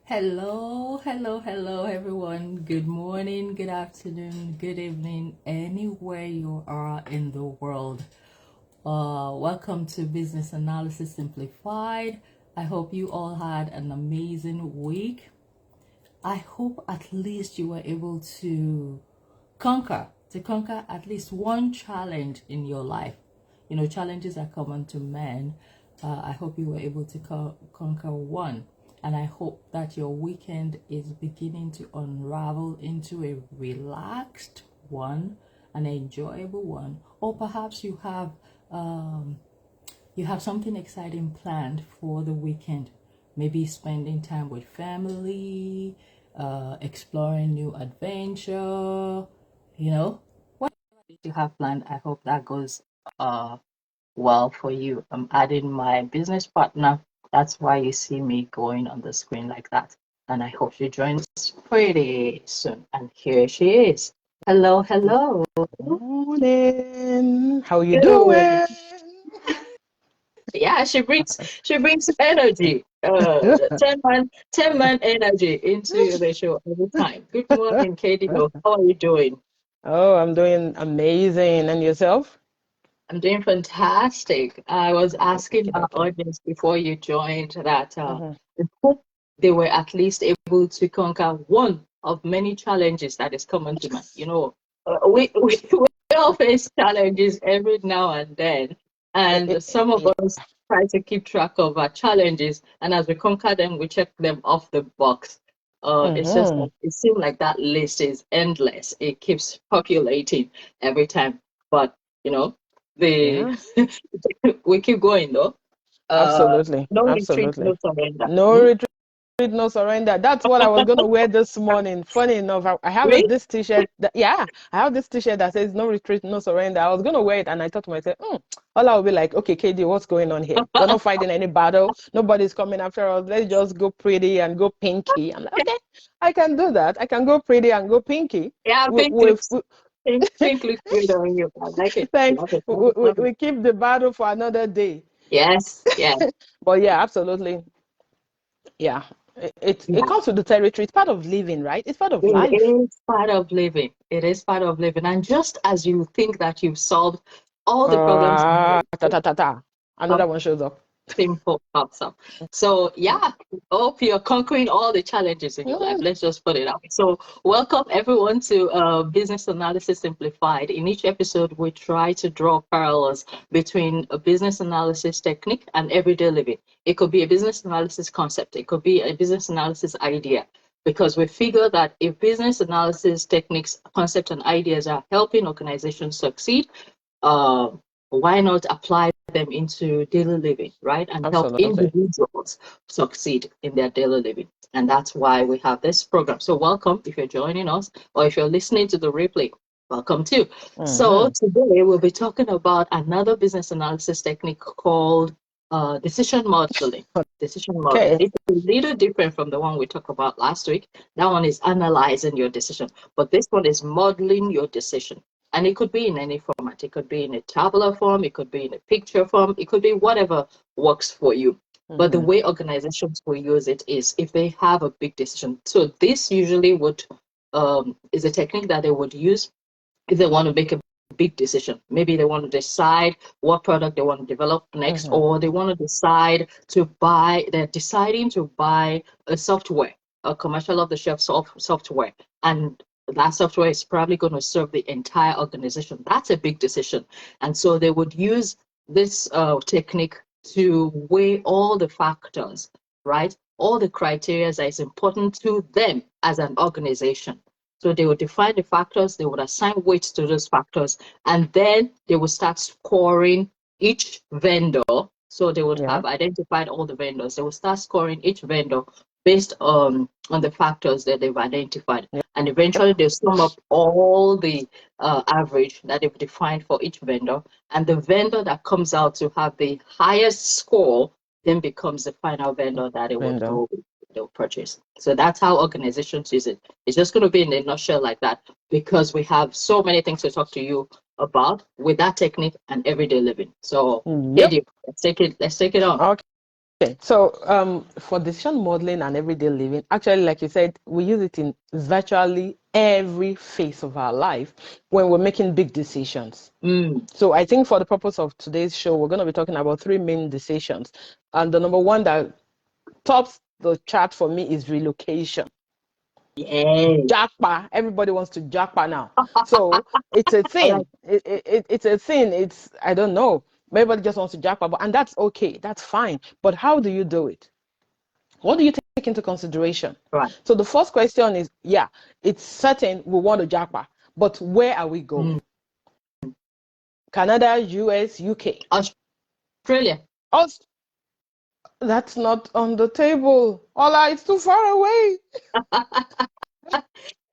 Hello, hello, hello, everyone. Good morning, good afternoon, good evening, anywhere you are in the world. Welcome to Business Analysis Simplified. I hope you all had an amazing week. I hope at least you were able to conquer at least one challenge in your life. You know, challenges are common to men. I hope you were able to conquer one. And I hope that your weekend is beginning to unravel into a relaxed one, an enjoyable one, or perhaps you have something exciting planned for the weekend. Maybe spending time with family, exploring new adventure, what you have planned. I hope that goes uh, well for you. I'm adding my business partner. That's why you see me going on the screen like that. And I hope she joins pretty soon. And here she is. Hello, hello. Morning. How you Good. doing? Yeah, she brings energy. 10 man energy into the show every time. Good morning, Katie. How are you doing? Oh, I'm doing amazing. And yourself? I'm doing fantastic. I was asking Okay, our okay. audience before you joined that Mm-hmm. I hope they were at least able to conquer one of many challenges that is common to man. We all face challenges every now and then, and some of Yeah. us try to keep track of our challenges, and as we conquer them, we check them off the box. It's just Mm-hmm. that it seems like that list is endless. It keeps populating every time, but you know the Yeah, we keep going though. absolutely. No retreat, Absolutely. no surrender. No Hmm? retreat, no surrender. That's what I was going to wear this morning. Funny enough, I have Really? this t-shirt yeah, I have this t-shirt that says no retreat, no surrender. I was going to wear it and I thought to myself, all I will be like, okay, KD, what's going on here? We're not fighting any battle. Nobody's coming after us. Let's just go pretty and go pinky. I'm like, okay, I can do that. I can go pretty and go pinky. Yeah, We, we've, we, pink looks good on you. I like it. thanks. Love it. We, Love it. we, Love it. we keep the battle for another day. Yes. Yeah. But yeah, absolutely. Yeah. It Yeah. comes with the territory. It's part of living, right? It's part of It life. is part of living. It is part of living. And just as you think that you've solved all the problems in Ta life, ta ta ta. Another one shows up. simple pops up. So yeah, hope you're conquering all the challenges in your life. Mm, Let's just put it out. So welcome everyone to Business Analysis Simplified. In each episode, we try to draw parallels between a business analysis technique and everyday living. It could be a business analysis concept. It could be a business analysis idea. Because we figure that if business analysis techniques, concepts, and ideas are helping organizations succeed, uh, why not apply them into daily living, right? And help absolutely. individuals succeed in their daily living. And that's why we have this program. So, welcome if you're joining us or if you're listening to the replay. Welcome too. So, Hmm. today we'll be talking about another business analysis technique called decision modeling. Decision modeling. Okay. It's a little different from the one we talked about last week. That one is analyzing your decision, but this one is modeling your decision. And it could be in any format. It could be in a tabular form, it could be in a picture form, it could be whatever works for you. But the Hmm. way organizations will use it is if they have a big decision. So this usually would is a technique that they would use if they want to make a big decision. Maybe they want to decide what product they want to develop next, Hmm. or they want to decide to buy, they're deciding to buy a software, a commercial off the shelf software. And that software is probably going to serve the entire organization. That's a big decision. And so they would use this technique to weigh all the factors, right? All the criteria that is important to them as an organization. So they would define the factors, they would assign weights to those factors, and then they would start scoring each vendor. So they would Yeah. have identified all the vendors. They would start scoring each vendor based on the factors that they've identified. And Yep. eventually they sum up all the average that they've defined for each vendor. And the vendor that comes out to have the highest score then becomes the final vendor that it would Window. go with, they'll purchase. So that's how organizations use it. It's just going to be in a nutshell like that because we have so many things to talk to you about with that technique and everyday living. So, Yep. Katie, let's take it on. Okay. Okay, so for decision modeling and everyday living, actually, like you said, we use it in virtually every phase of our life when we're making big decisions. So I think for the purpose of today's show, we're going to be talking about three main decisions. And the number one that tops the chart for me is relocation. Yeah. Jackpot. Everybody wants to jackpot now. So it's a thing. It's a thing. It's, I don't know. Everybody just wants to jackpot, and that's okay. That's fine. But how do you do it? What do you take into consideration? Right. So the first question is, yeah, it's certain we want to jackpot, but where are we going? Canada, US, UK. Australia. That's not on the table. Ola, it's too far away.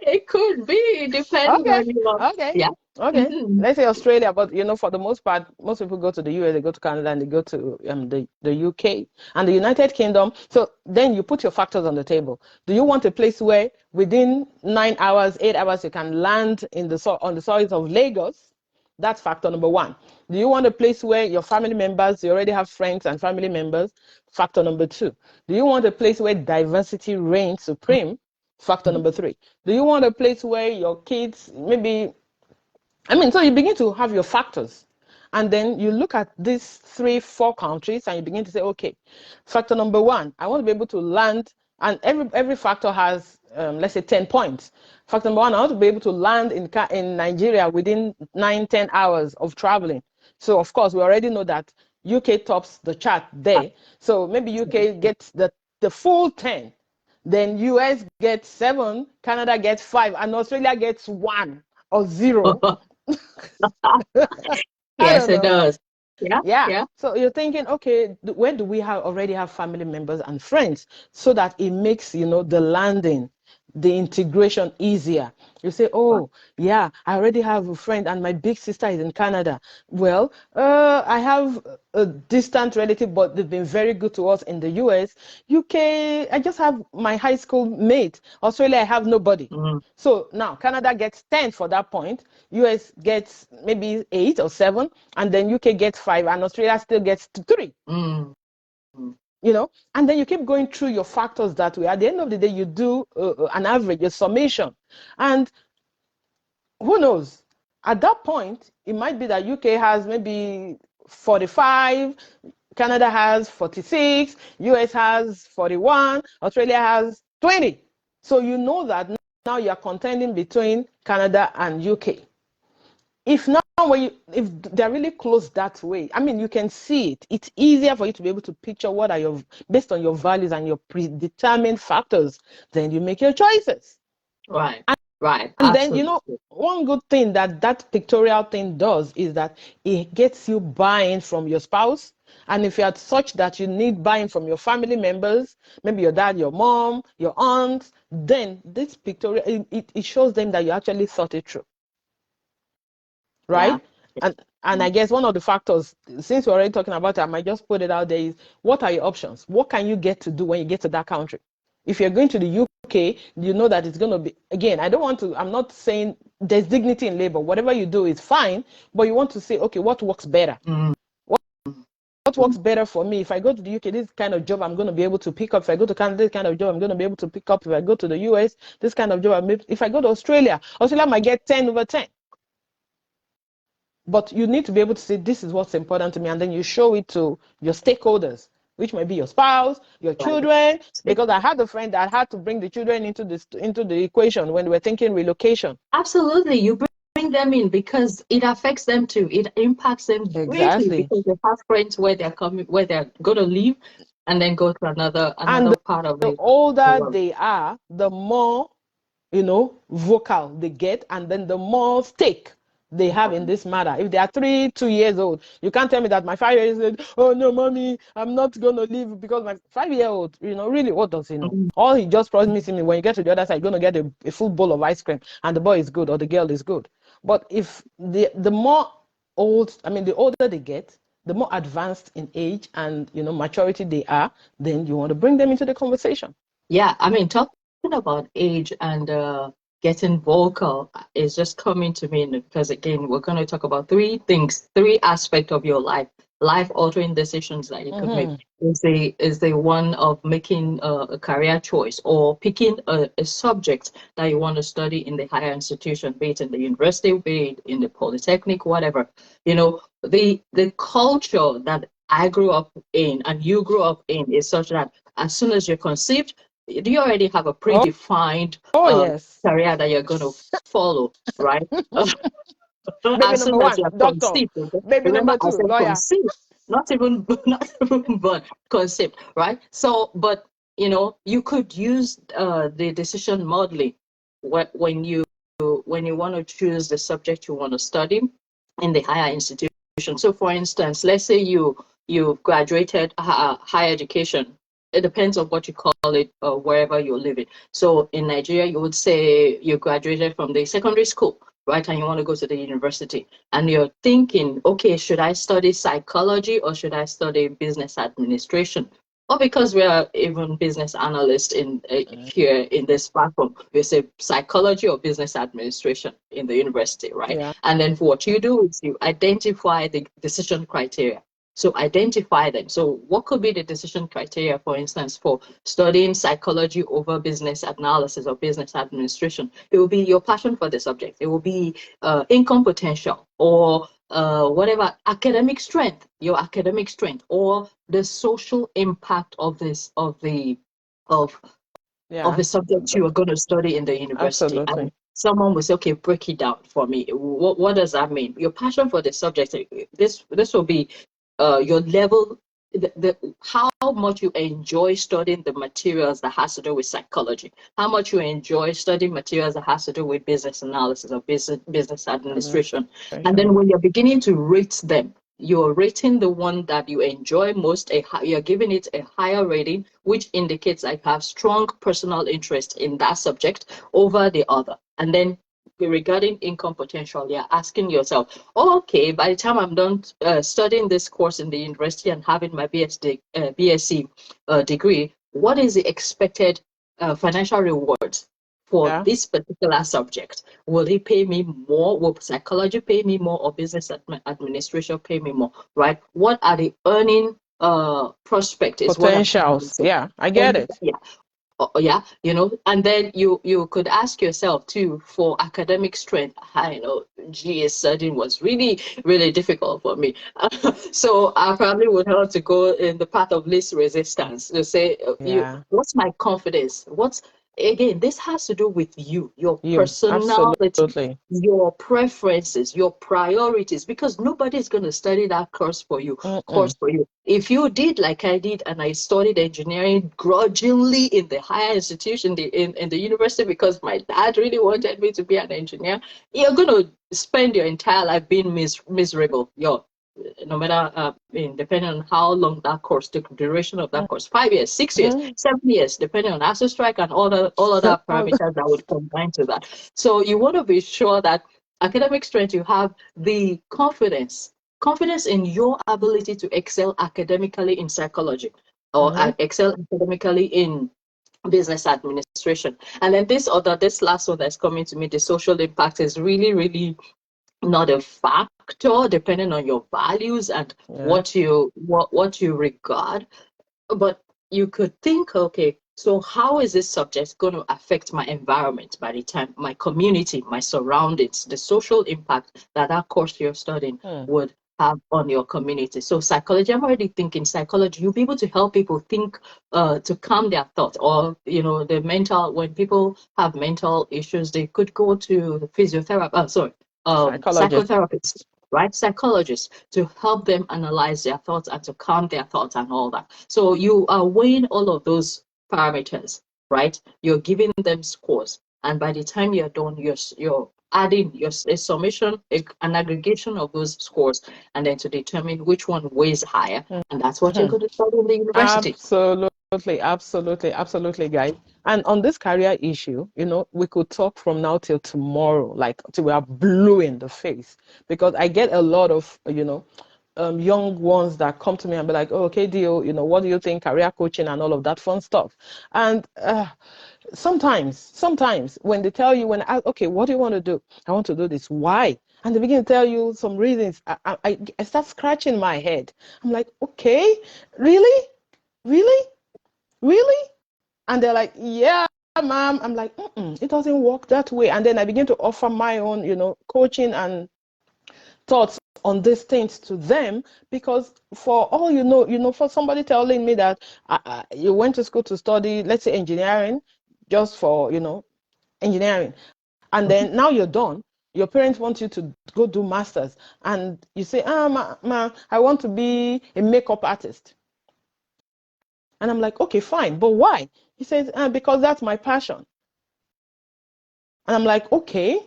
It could be, depending on your. Okay. Yeah. Okay. Let's say Australia, but for the most part, most people go to the US, they go to Canada, and they go to the UK and the United Kingdom. So then you put your factors on the table. Do you want a place where within 9 hours, 8 hours, you can land on the soils of Lagos? That's factor number one. Do you want a place where your family members, you already have friends and family members? Factor number two. Do you want a place where diversity reigns supreme? Factor number three. Do you want a place where your kids so you begin to have your factors, and then you look at these 3-4 countries and you begin to say, okay, factor number one, I want to be able to land, and every factor has let's say 10 points. Factor number one, I want to be able to land in Nigeria within 9-10 hours of traveling. So of course we already know that UK tops the chart there. So maybe UK gets the full 10. Then US gets 7, Canada gets 5, and Australia gets 1 or 0. Yes, it does. Yeah. So you're thinking, okay, where do we already have family members and friends, so that it makes the landing, the integration easier. You say, oh yeah, I already have a friend and my big sister is in Canada. Well, I have a distant relative, but they've been very good to us in the US. UK, I just have my high school mate. Australia, I have nobody. So now Canada gets 10 for that point. US gets maybe 8 or 7, and then UK gets 5, and Australia still gets 3. And then you keep going through your factors that way. At the end of the day, you do an average, a summation. And who knows? At that point, it might be that UK has maybe 45, Canada has 46, US has 41, Australia has 20. So you know that now you're contending between Canada and UK. If they're really close that way, you can see it. It's easier for you to be able to picture what are based on your values and your predetermined factors. Then you make your choices. Right. And then, one good thing that pictorial thing does is that it gets you buy-in from your spouse. And if you're such that you need buy-in from your family members, maybe your dad, your mom, your aunts, then this pictorial, it shows them that you actually thought it through. Right? Yeah. And I guess one of the factors, since we're already talking about it, I might just put it out there, is what are your options? What can you get to do when you get to that country? If you're going to the UK, you know that it's going to be, again, I'm not saying there's dignity in labor. Whatever you do is fine, but you want to say, okay, what works better? What works better for me? If I go to the UK, this kind of job I'm going to be able to pick up. If I go to Canada, this kind of job I'm going to be able to pick up. If I go to the US, this kind of job, if I go to Australia might get 10 over 10. But you need to be able to say, this is what's important to me, and then you show it to your stakeholders, which may be your spouse, your children. Because I had a friend that had to bring the children into the equation when we're thinking relocation. Absolutely, you bring them in because it affects them too. It impacts them greatly because they have friends where they're going to live, and then go to another part of it. The older they are, the more vocal they get, and then the more stake they have in this matter. If they are 2 years old, you can't tell me that my 5-year-old said, oh no, mommy, I'm not gonna leave, because my 5-year-old, really, what does he know? All he just promised me, when you get to the other side, you're gonna get a full bowl of ice cream, and the boy is good or the girl is good. But if the older they get, the more advanced in age and maturity they are, then you want to bring them into the conversation. Yeah, talking about age and getting vocal is just coming to me, because again, we're going to talk about 3 aspects of your life life-altering decisions that you could make Mm-hmm. is the one of making a career choice or picking a subject that you want to study in the higher institution, be it in the university, be it in the polytechnic, whatever. You know, the culture that I grew up in and you grew up in is such that as soon as you're conceived, you already have a Oh, predefined oh yes. career that you're going to follow, right? Baby As soon number as one, you're doctor. conceived, okay? Baby Remember number I two, said lawyer. conceived, not even not even born, conceived, right? So, but you know, you could use the decision modeling when you want to choose the subject you want to study in the higher institution. So, for instance, let's say you graduated higher education. It depends on what you call it, wherever you're living. So, in Nigeria, you would say you graduated from the secondary school, right? And you want to go to the university, and you're thinking, okay, should I study psychology or should I study business administration? Or because we are even business analysts in here in this platform, we say psychology or business administration in the university, right? Yeah. And then what you do is you identify the decision criteria. So identify them. So what could be the decision criteria, for instance, for studying psychology over business analysis or business administration? It will be your passion for the subject. It will be income potential or whatever academic strength, your academic strength, or the social impact of this of Yeah. the subject you are going to study in the university. And Absolutely. someone will say, okay, break it down for me. What does that mean? Your passion for the subject. This will be your level. How much you enjoy studying the materials that has to do with psychology, how much you enjoy studying materials that has to do with business analysis or business administration. And then Administration. when you're beginning to rate them, you're rating the one that you enjoy most, you're giving it a higher rating, which indicates I have strong personal interest in that subject over the other. And then regarding income potential, you're asking yourself, oh, okay, by the time I'm done studying this course in the university and having my BSc degree, what is the expected financial rewards for Yeah. this particular subject? Will it pay me more? Will psychology pay me more or business administration pay me more, right? What are the earning prospect is what I'm trying to Potentials. say. Yeah, I get And it. yeah, yeah, you know, and then you could ask yourself too for academic strength. I know GS studying was really difficult for me, so I probably would have to go in the path of least resistance to say, Yeah. what's my confidence? What's again? This has to do with you, your You. personality, Absolutely. your preferences, your priorities, because nobody's going to study that course Mm-mm. for you. If you did like I did and I studied engineering grudgingly in the higher institution, in the university, because my dad really wanted me to be an engineer, you're going to spend your entire life being miserable. No matter, depending on how long that course, the duration of that course, 5 years, 6 years, Mm-hmm. 7 years, depending on ASU strike and all other parameters that would combine to that. So you want to be sure that academic strength, you have the confidence in your ability to excel academically in psychology or Mm-hmm. excel academically in business administration. And then this last one that's coming to me, the social impact, is really not a factor depending on your values and Yeah. what you regard. But you could think, okay, so how is this subject going to affect my environment by the time, my community, my surroundings, the social impact that that course you're studying Hmm. would have on your community? So psychology, I'm already thinking psychology, you'll be able to help people think, to calm their thoughts, or, when people have mental issues, they could go to the Psychologist. psychotherapists, right? Psychologists, to help them analyze their thoughts and to calm their thoughts and all that. So you are weighing all of those parameters, right? You're giving them scores. And by the time you're done, you're adding a summation, an aggregation of those scores, and then to determine which one weighs higher. And that's what you're Mhm. going to study in the university. Absolutely, guys. And on this career issue, we could talk from now till tomorrow, like till we are blue in the face. Because I get a lot of, young ones that come to me and be like, oh, okay, Dio, what do you think, career coaching and all of that fun stuff? And sometimes when they tell you, okay, what do you want to do? I want to do this. Why? And they begin to tell you some reasons. I start scratching my head. I'm like, okay, really? Really? Really? And they're like, yeah, ma'am. I'm like, it doesn't work that way. And then I begin to offer my own, coaching and thoughts on these things to them, because for all for somebody telling me that you went to school to study, let's say engineering, just for, engineering, and then now you're done, your parents want you to go do masters, and you say, I want to be a makeup artist. And I'm like, okay, fine, but why? He says, because that's my passion. And I'm like, okay,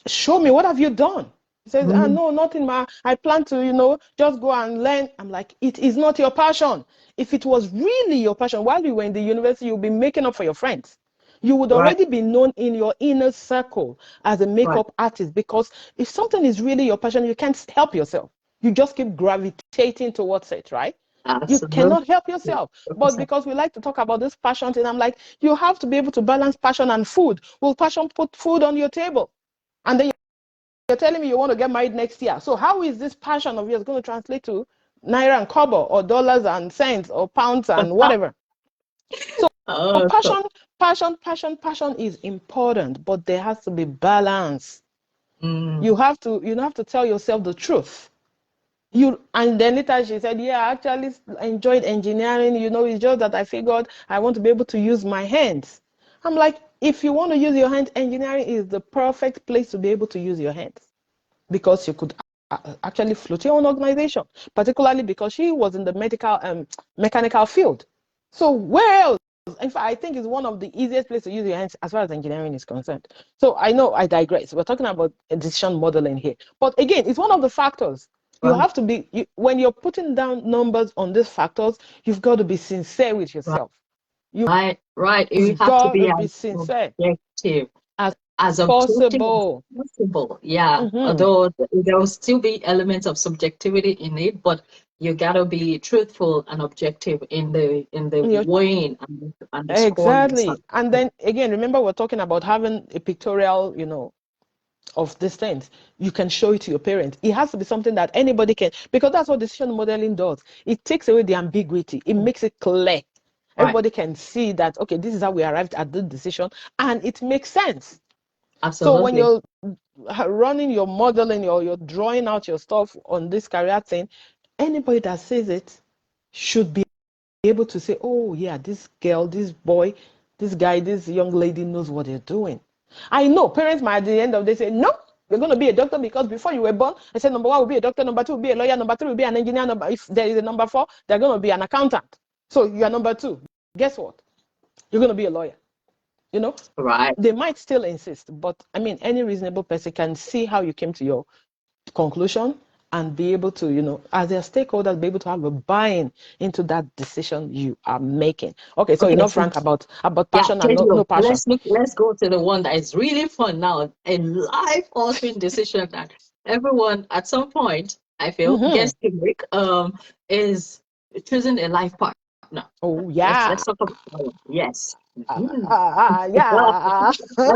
show me, what have you done? He says, no, nothing, ma. I plan to, just go and learn. I'm like, it is not your passion. If it was really your passion, while you were in the university, you'll be making up for your friends. You would already be known in your inner circle as a makeup artist, because if something is really your passion, you can't help yourself. You just keep gravitating towards it, right? You cannot help yourself. But because we like to talk about this passion thing, I'm like, you have to be able to balance passion and food. Will passion put food on your table? And then you're telling me you want to get married next year. So how is this passion of yours going to translate to naira and kobo, or dollars and cents, or pounds and whatever? So passion is important, but there has to be balance. You have to tell yourself the truth. And then later she said, yeah, I actually enjoyed engineering, it's just that I figured I want to be able to use my hands. I'm like, if you want to use your hands, engineering is the perfect place to be able to use your hands, because you could actually float your own organization, particularly because she was in the mechanical field. So where else? In fact, I think it's one of the easiest places to use your hands as far as engineering is concerned. So I know I digress. We're talking about decision modeling here. But again, it's one of the factors. You have to be, when you're putting down numbers on these factors, you've got to be sincere with yourself. Right. You have to be sincere. Objective. As possible. Yeah. Although there will still be elements of subjectivity in it, but you gotta be truthful and objective in the weighing and the exactly. And then again, remember, we're talking about having a pictorial, of these things. You can show it to your parents. It has to be something that anybody can, because that's what decision modeling does. It takes away the ambiguity. It makes it clear. Everybody can see that, okay, this is how we arrived at the decision, and it makes sense. Absolutely. So when you're running your modeling, or you're drawing out your stuff on this career thing, anybody that says it should be able to say, oh yeah, this girl, this boy, this guy, this young lady knows what they're doing. I know parents might at the end of the day say, no, you're going to be a doctor because before you were born, I said number 1 will be a doctor, number 2 will be a lawyer, number 3 will be an engineer, if there is a number 4, they're going to be an accountant. So you are number 2. Guess what? You're going to be a lawyer. Right. They might still insist, but I mean, any reasonable person can see how you came to your conclusion and be able to, as their stakeholders, be able to have a buy-in into that decision you are making. Okay, so enough rant about passion and no passion. Let's go to the one that is really fun now, a life-altering decision that everyone at some point, I feel, gets to make, is choosing a life partner. Oh yeah. Let's talk about it. Yes. Yeah. I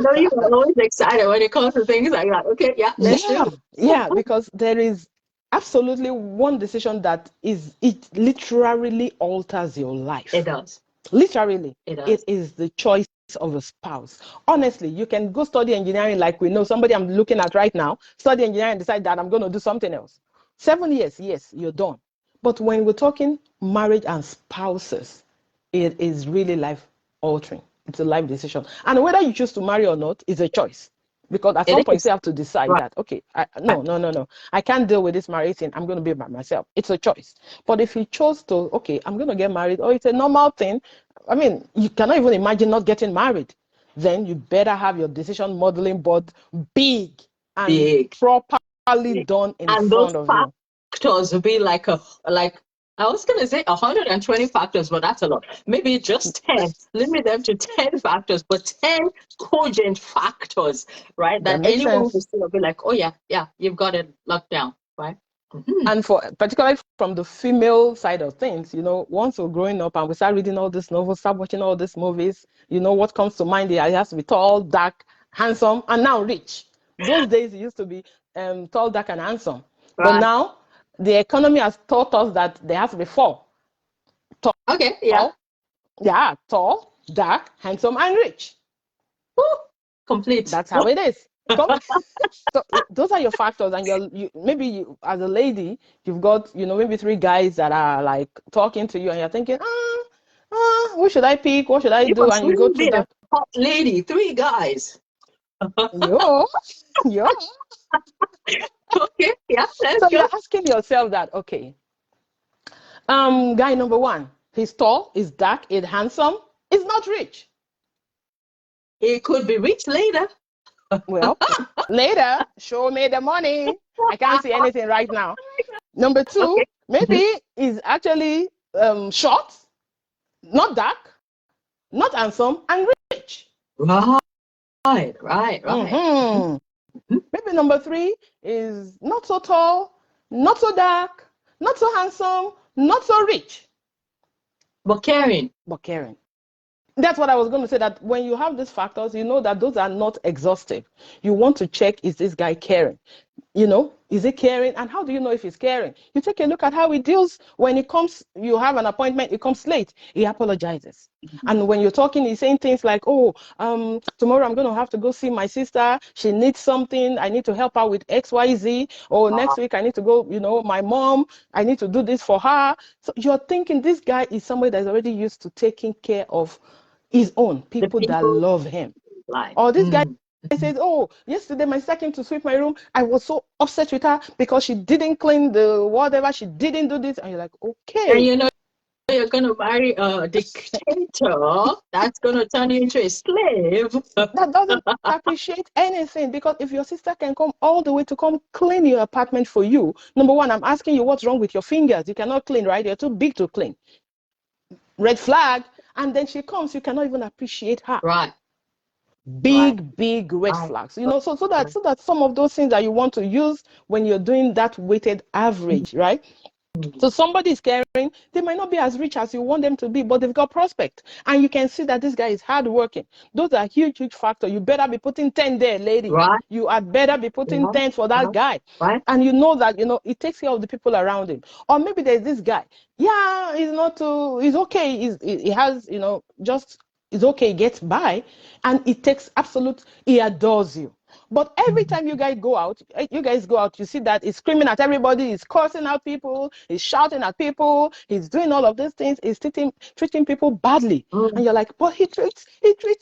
know you are always excited when it comes to things like that. Okay, yeah, because there is absolutely one decision that it literally alters your life. It does. Literally. It does. It is the choice of a spouse. Honestly, you can go study engineering, like we know somebody I'm looking at right now, study engineering and decide that I'm going to do something else. 7 years, yes, you're done. But when we're talking marriage and spouses, it is really life altering. It's a life decision. And whether you choose to marry or not is a choice. Because at some point you have to decide that, okay, no. I can't deal with this marriage thing. I'm going to be by myself. It's a choice. But if you chose to, okay, I'm going to get married, or it's a normal thing. I mean, you cannot even imagine not getting married. Then you better have your decision modeling board big and properly done in front of you. Factors will be like I was going to say 120 factors, but that's a lot. Maybe just 10. Limit them to 10 factors, but 10 cogent factors, right? That anyone will still be like, oh yeah, you've got it locked down, right? And particularly from the female side of things, once we're growing up and we start reading all these novels, start watching all these movies, what comes to mind? It has to be tall, dark, handsome, and now rich. Those days it used to be tall, dark, and handsome. But Right. now the economy has taught us that there has to be four. Okay. Yeah. Yeah, tall, dark, handsome, and rich. Woo. Complete. That's how it is. So those are your factors, and maybe you, as a lady, you've got maybe three guys that are like talking to you, and you're thinking, who should I pick? What should I You do? must And you go really through be a the hot lady. 3 guys. yo, yo. Okay. Yeah. Let's So go. you're asking yourself that, okay, guy number one, he's tall, he's dark, he's handsome, he's not rich. He could be rich later. Well, later, show me the money. I can't see anything right now. Number two, Okay. maybe he's actually short, not dark, not handsome, and rich. Right. Right. Maybe number three is not so tall, not so dark, not so handsome, not so rich, But caring. but caring. That's what I was going to say, that when you have these factors, you know that those are not exhaustive. You want to check, is this guy caring? Is he caring? And how do you know if he's caring? You take a look at how he deals when he comes, you have an appointment, he comes late, he apologizes. And when you're talking, he's saying things like, tomorrow I'm going to have to go see my sister. She needs something. I need to help her with XYZ. Or next week I need to go, my mom, I need to do this for her. So you're thinking this guy is somebody that's already used to taking care of his own, people that love him. Or this guy says, yesterday my sister came to sweep my room. I was so upset with her because she didn't clean the whatever, she didn't do this. And you're like, okay. And you're going to marry a dictator that's going to turn you into a slave. That doesn't appreciate anything, because if your sister can come all the way to come clean your apartment for you, number one, I'm asking you, what's wrong with your fingers? You cannot clean, right? You're too big to clean. Red flag. And then she comes, you cannot even appreciate her. Right. Big red flags, so that some of those things that you want to use when you're doing that weighted average, right? So somebody is caring, they might not be as rich as you want them to be, but they've got prospect, and you can see that this guy is hardworking. Those are huge factors. You better be putting 10 there, lady. Right. You had better be putting 10 for that guy. Right. And you know that it takes care of the people around him. Or maybe there's this guy, he's not he's okay, he has just it's okay, he gets by, and it takes he adores you. But every time you guys go out, you see that he's screaming at everybody, he's cursing out people, he's shouting at people, he's doing all of these things, he's treating people badly. And you're like, but he treats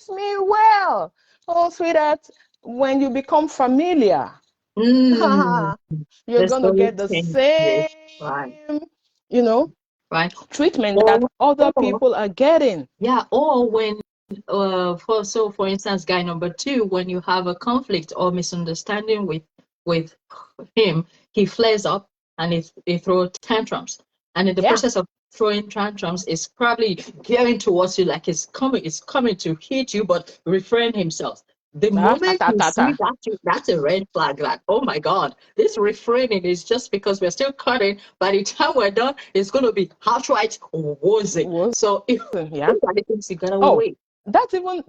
me well. Oh, sweetheart, when you become familiar, you're going to get the same, treatment that other people are getting. Yeah, or when, for instance, guy number 2, when you have a conflict or misunderstanding with him, he flares up and he throws tantrums. And in the process of throwing tantrums, is probably gearing towards you like it's coming to hit you, but refrain himself. The moment you see that, that's a red flag. Like, oh my God, this refraining is just because we're still cutting. By the time we're done, it's going to be outright wasn't. So if everybody thinks you gotta wait. That's even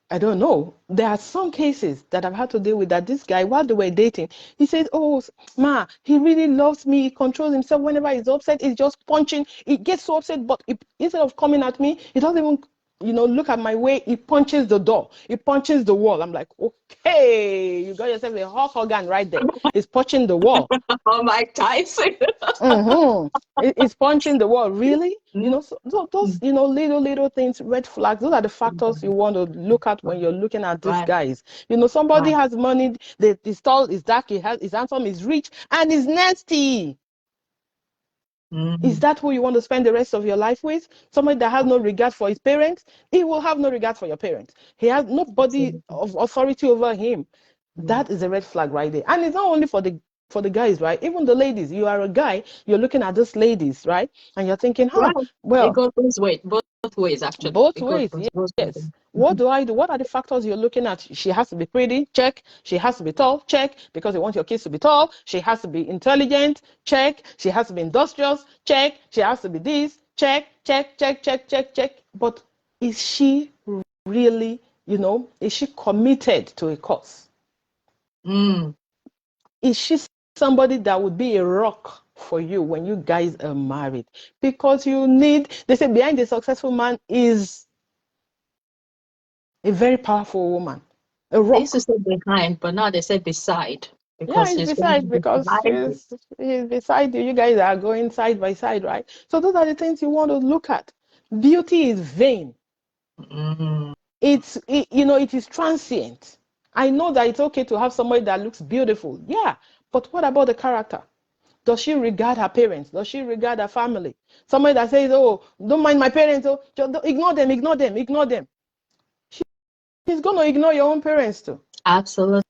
I don't know. There are some cases that I've had to deal with, that this guy, while they were dating, he says, oh, ma, he really loves me. He controls himself. Whenever he's upset, he's just punching. He gets so upset, but instead of coming at me, he doesn't even look at my way. He punches the door. He punches the wall. I'm like, okay, you got yourself a Hulk Hogan right there. He's punching the wall. Oh, Mike Tyson. He's punching the wall. Really? So those, little things, red flags, those are the factors you want to look at when you're looking at these guys. Somebody has money, he's tall, he's dark, he's handsome, he's rich, and he's nasty. Is that who you want to spend the rest of your life with? Somebody that has no regard for his parents? He will have no regard for your parents. He has nobody of authority over him. That is a red flag right there. And it's not only for the guys, right? Even the ladies. You are a guy, you're looking at these ladies, right? And you're thinking, well, it goes both ways actually. Both ways, yes. What do I do? What are the factors you're looking at? She has to be pretty, check. She has to be tall, check, because you want your kids to be tall. She has to be intelligent, check. She has to be industrious, check. She has to be this, check. But is she really is she committed to a cause? Mm. Is she somebody that would be a rock for you when you guys are married? Because they say behind a successful man is a very powerful woman, a They used rock. to say behind, but now they say beside Yeah, because he's she's going to beside be because beside you. he's beside you. You guys are going side by side, right? So those are the things you want to look at. Beauty is vain. Mm. It is transient. I know that it's okay to have somebody that looks beautiful. Yeah, but what about the character? Does she regard her parents? Does she regard her family? Somebody that says, "Oh, don't mind my parents. Oh, ignore them, ignore them, ignore them." She's going to ignore your own parents too. Absolutely.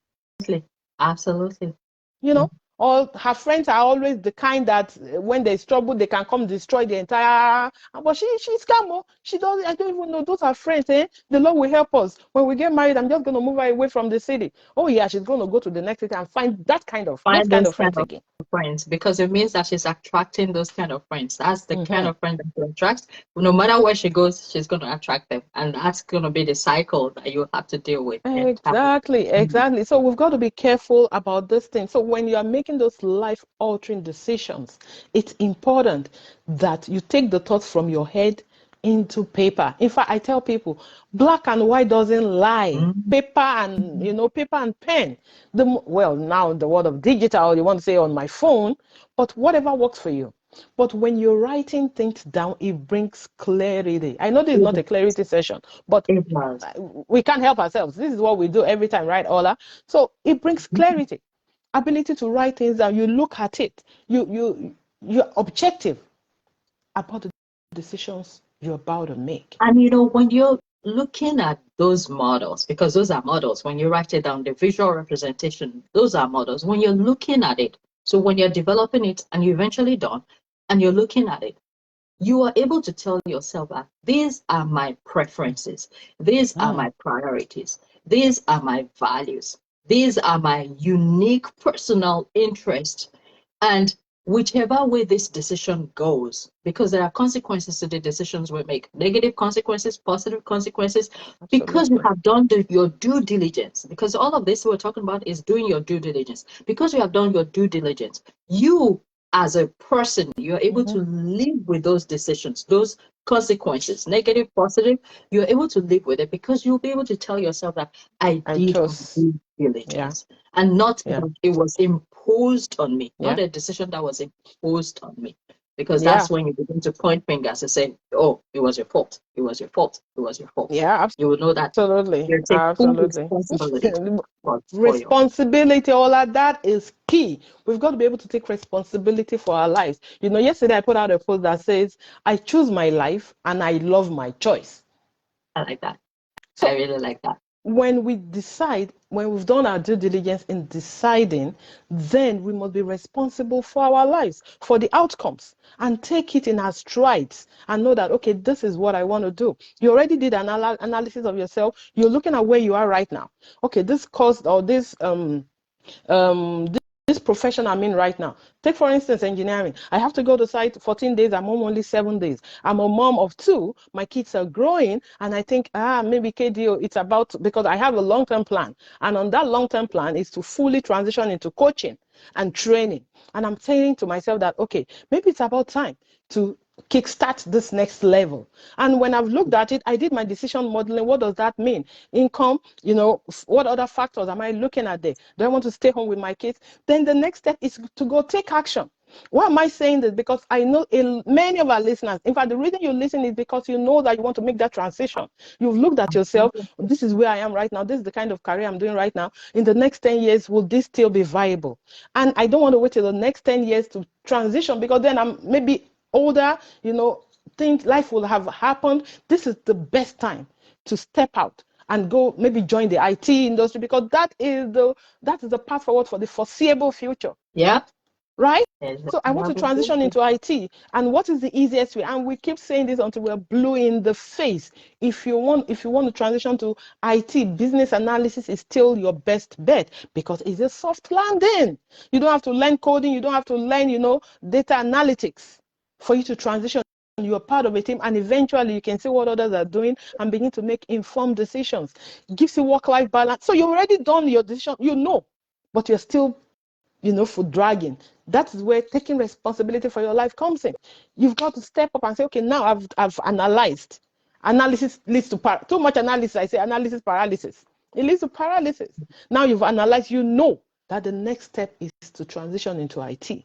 Absolutely. You know, or her friends are always the kind that when there's trouble, they can come destroy the entire. But she's calm. She does. I don't even know. Those are friends. The Lord will help us. When we get married, I'm just going to move her away from the city. Oh yeah, she's going to go to the next city and find those Find kind those of kind friends of again. friends because it means that she's attracting those kind of friends. That's the kind Mm-hmm. of friend that she attracts. No matter where she goes, she's going to attract them, and that's going to be the cycle that you have to deal with. Exactly. So we've got to be careful about this thing. So when you are making those life-altering decisions, it's important that you take the thoughts from your head into paper. In fact, I tell people, black and white doesn't lie. Mm-hmm. Paper and pen. Now the world of digital, you want to say on my phone, but whatever works for you. But when you're writing things down, it brings clarity. I know this is not a clarity session, but It was. we can't help ourselves. This is what we do every time, right, Ola? So it brings clarity, ability to write things down. You look at it. You're objective about the decisions you're about to make. And when you're looking at those models, because those are models, when you write it down, the visual representation, those are models. When you're looking at it, so when you're developing it and you're eventually done and you're looking at it, you are able to tell yourself that these are my preferences, these are my priorities, these are my values, these are my unique personal interests. And whichever way this decision goes, because there are consequences to the decisions we make, negative consequences, positive consequences, because you Absolutely. have done your due diligence, because all of this we're talking about is doing your due diligence. Because you have done your due diligence, you as a person, you're able to live with those decisions, those consequences, negative, positive, you're able to live with it because you'll be able to tell yourself that I I did my chose. due Yeah. diligence and not Yeah. that it was imposed on me, not Yeah. a decision that was imposed on me. Because Yeah. that's when you begin to point fingers and say, oh, it was your fault, it was your fault, it was your fault. Yeah. You will know that Absolutely. you take full Absolutely. responsibility for your Responsibility, all of that is key. We've got to be able to take responsibility for our lives. Yesterday I put out a post that says, I choose my life and I love my choice. I like that. I So really like that. when we've done our due diligence in deciding, then we must be responsible for our lives, for the outcomes, and take it in our strides and know that, okay, this is what I want to do. You already did an analysis of yourself. You're looking at where you are right now. Okay, this course or this profession I'm in right now. Take, for instance, engineering. I have to go to site 14 days. I'm home only 7 days. I'm a mom of 2. My kids are growing. And I think, maybe KDO, it's about, because I have a long-term plan. And on that long-term plan is to fully transition into coaching and training. And I'm saying to myself that, okay, maybe it's about time to kickstart this next level. And when I've looked at it, I did my decision modeling. What does that mean? Income, what other factors am I looking at there? Do I want to stay home with my kids? Then the next step is to go take action. Why am I saying this? Because I know many of our listeners, in fact, the reason you listen is because you know that you want to make that transition. You've looked at yourself. This is where I am right now. This is the kind of career I'm doing right now. In the next 10 years, will this still be viable? And I don't want to wait till the next 10 years to transition, because then I'm maybe older, think life will have happened. This is the best time to step out and go maybe join the IT industry, because that is the path forward for the foreseeable future. Yeah. Right? So I want to transition into IT. And what is the easiest way? And we keep saying this until we're blue in the face. If you want to transition to IT, business analysis is still your best bet, because it's a soft landing. You don't have to learn coding. You don't have to learn, data analytics for you to transition you're part of a team, and eventually you can see what others are doing and begin to make informed decisions. It gives you work-life balance. So you've already done your decision, but you're still, foot dragging. That is where taking responsibility for your life comes in. You've got to step up and say, okay, now I've analyzed. Analysis leads to too much analysis. I say analysis paralysis. It leads to paralysis. Now you've analyzed, that the next step is to transition into IT.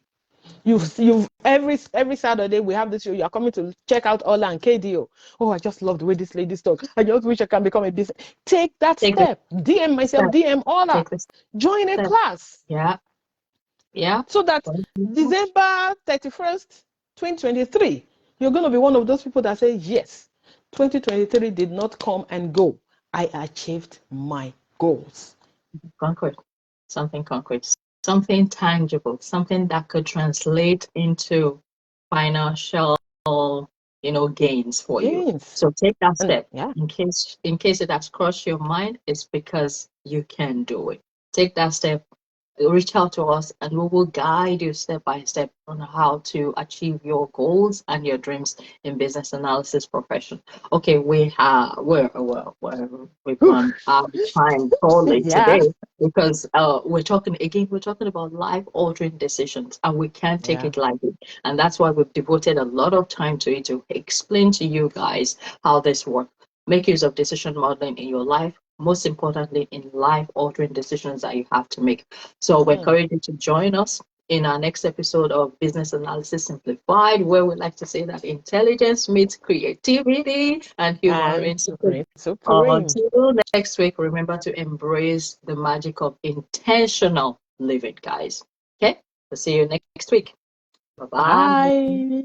You've every Saturday we have this show. You are coming to check out Ola and KDO. Oh, I just love the way this ladies talk. I just wish I can become a business. Take that step. DM myself, DM Ola. Join a class. Yeah. So that December 31st, 2023, you're going to be one of those people that say, yes, 2023 did not come and go. I achieved my goals. Concrete. Something concrete. Something tangible. Something that could translate into financial, gains for you. So take that step. In case it has crossed your mind, it's because you can do it. Take that step. Reach out to us and we will guide you step by step on how to achieve your goals and your dreams in business analysis profession. Okay, we've gone out of time totally today because we're talking about life-altering decisions and we can't take it lightly. And that's why we've devoted a lot of time to it to explain to you guys how this works. Make use of decision modeling in your life, most importantly in life-altering decisions that you have to make. So we encourage you to join us in our next episode of Business Analysis Simplified, where we like to say that intelligence meets creativity and humor in supreme. Until next week, remember to embrace the magic of intentional living, guys. Okay, we'll see you next week. Bye-bye. Bye.